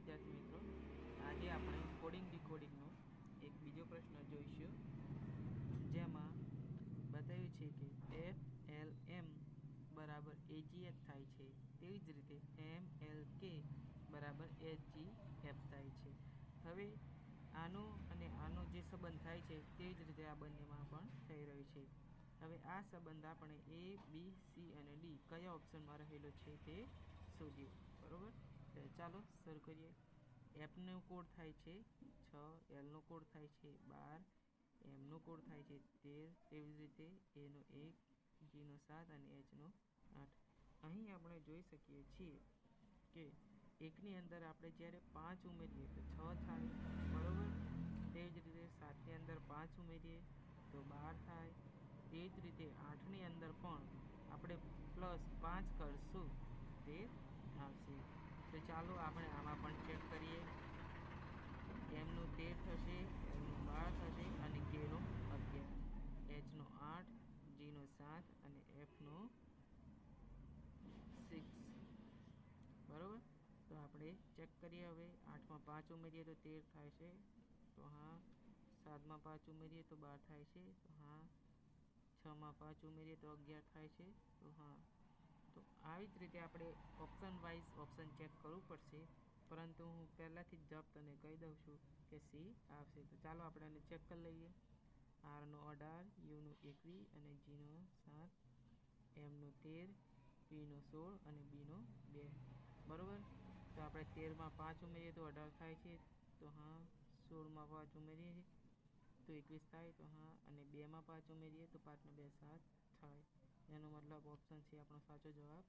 વિદ્યાર્થી મિત્રો, આજે આપણે કોડિંગ ડીકોડિંગનો એક બીજો પ્રશ્ન જોઈશું, જેમાં બતાવ્યું છે કે FLM બરાબર AGF થાય છે, તેવી જ રીતે MLK બરાબર HGF થાય છે. હવે આનો અને આનો જે સંબંધ થાય છે તેવી જ રીતે આ બંનેમાં પણ થઈ રહ્યું છે. હવે આ સંબંધ આપણે A, B, C અને D કયા ઓપ્શનમાં રહેલો છે તે શોધ્યું. બરોબર, ચાલો શરૂ કરીએ. Fનો કોડ થાય છે 6, Lનો કોડ થાય છે 12, Mનો કોડ થાય છે 13, તેવી જ રીતે Aનો 1, Gનો 7 અને Hનો 8. અહીં આપણે જોઈ શકીએ છીએ કે એકની અંદર આપણે જ્યારે 5 ઉમેરીએ તો 6 થાય, બરોબર. તેવી જ રીતે 7ની અંદર 5 ઉમેરીએ તો 12 થાય. તેવી જ રીતે 8ની અંદર પણ આપણે +5 કરશું તે આવશે. તો ચાલો આપણે આમાં પણ ચેક કરીએ. Mનું 13 થશે, Lનું 12 થશે અને Kનું 11, Hનો 8, Gનો 7 અને Fનો 6. બરોબર, તો આપણે ચેક કરીએ. હવે 8માં 5 ઉમેરીએ તો 13 થાય છે, તો હા. 7માં 5 ઉમેરીએ તો 12 થાય છે, તો હા. 6માં 5 ઉમેરીએ તો 11 થાય છે, તો હા. તો આવી જ રીતે આપણે ઓપ્શન વાઇઝ ઓપ્શન ચેક કરવું પડશે, પરંતુ હું પહેલાંથી જ જવાબ તને કહી દઉં છું કે C આવશે. તો ચાલો આપણે આને ચેક કરી લઈએ. Rનો 18, Uનો 21 અને Gનો 7, Mનો 13, Pનો 16 અને Bનો 2. બરોબર, તો આપણે 13માં 5 ઉમેરીએ તો 18 થાય છે, તો હા. 16માં 5 ઉમેરીએ તો 21 થાય, તો હા. અને 2માં 5 ઉમેરીએ તો 5 ને 2 7 થાય. એનો મતલબ ઓપ્શન C આપણો સાચો જવાબ